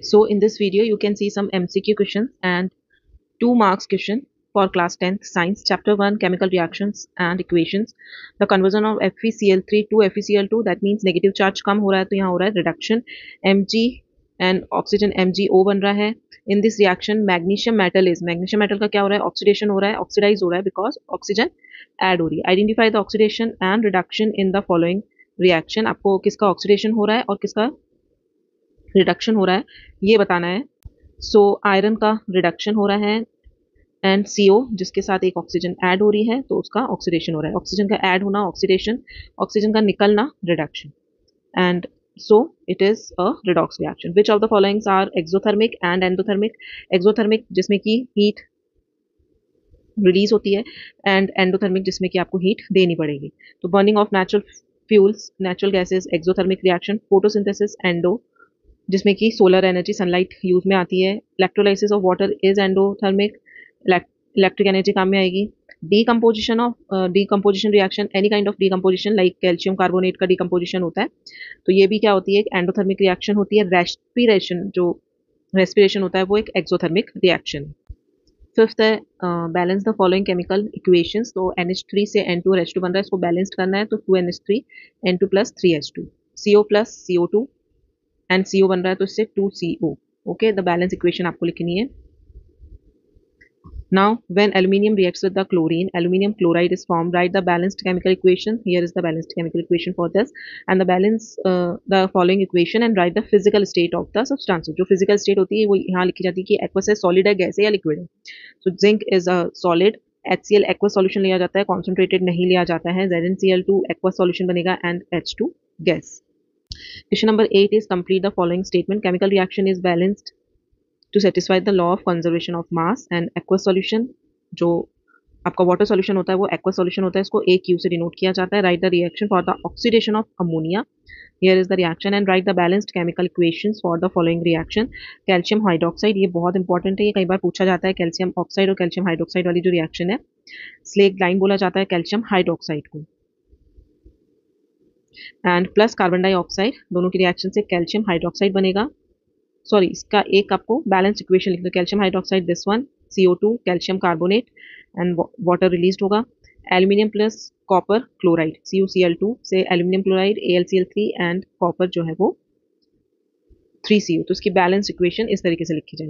So in this video, you can see some MCQ questions and 2 marks question for class 10th science chapter 1 chemical reactions and equations. The conversion of FeCl3 to FeCl2, that means negative charge कम हो रहा है तो यहाँ हो रहा है reduction Mg and oxygen MgO बन रहा है. In this reaction magnesium metal का क्या हो रहा है, oxidation हो रहा है, oxidize हो रहा है because oxygen add हो रही है. Identify the oxidation and reduction in the following reaction. आपको किसका oxidation हो रहा है और किसका रिडक्शन हो रहा है ये बताना है. सो आयरन का रिडक्शन हो रहा है एंड CO जिसके साथ एक ऑक्सीजन ऐड हो रही है तो उसका ऑक्सीडेशन हो रहा है. ऑक्सीजन का ऐड होना ऑक्सीडेशन, ऑक्सीजन का निकलना reduction. And so it is a redox reaction. Which of the followings are exothermic and endothermic. Exothermic जिसमें कि हीट रिलीज होती है एंड एंडोथर्मिक जिसमें कि आपको हीट देनी पड़ेगी. तो burning of natural fuels, natural gases exothermic reaction. Photosynthesis endo जिसमें कि सोलर एनर्जी सनलाइट यूज में आती है. Electrolysis of water is endothermic, electric energy काम में आएगी. Decomposition reaction, any kind of decomposition like calcium carbonate का डीकम्पोजिशन होता है तो ये भी क्या होती है, एक एंडोथर्मिक रिएक्शन होती है. रेस्पिरेशन होता है वो एक एक्सोथर्मिक रिएक्शन. फिफ्थ है balance the following chemical equations. तो NH3 से N2 और H2 बन रहा है, इसको बैलेंस करना है तो 2NH3 N2 plus 3H2, CO plus CO2 and CO बन रहा है तो इससे 2CO. Okay, the balance equation आपको लिखनी है. Now when aluminium reacts with the chlorine, aluminium chloride is form. Right the balanced chemical equation. Here is the balanced chemical equation for this and the balance the following equation and right the physical state of the substance. जो physical state होती है वो यहाँ लिखी जाती है कि aqueous है, सॉलिड है, गैस है या लिक्विड है. So zinc is a solid. HCl aqueous solution लिया जाता है, कॉन्सेंट्रेटेड नहीं लिया जाता है. ZnCl2 एक्वस सॉल्यूशन बनेगा and H2 gas. Question number 8 is complete the following statement. Chemical reaction is balanced to satisfy the law of conservation of mass and aqueous solution. जो आपका वाटर सॉल्यूशन होता है वो एक्वस सॉल्यूशन होता है, इसको AQ से डिनोट किया जाता है. Right the reaction for the oxidation of ammonia. Here is the reaction and right the balanced chemical equations for the following reaction. Calcium hydroxide, ये बहुत इंपॉर्टेंट है, ये कई बार पूछा जाता है. कैल्शियम ऑक्साइड और कैल्शियम हाइड्रोक्साइड वाली जो रिएक्शन है, स्लेग लाइन बोला जाता है कैल्शियम हाइड्रोक्साइड को. एंड प्लस कार्बन डाइऑक्साइड, दोनों की रिएक्शन से कैल्शियम हाइड्रोक्साइड बनेगा. सॉरी, इसका एक आपको बैलेंस इक्वेशन लिखना. Calcium hydroxide this one, CO2 calcium carbonate and water release होगा. Aluminium plus copper chloride, CuCl2 से aluminium chloride AlCl3 and copper जो है वो 3Cu. तो इसकी बैलेंस इक्वेशन इस तरीके से लिखी जाएगी.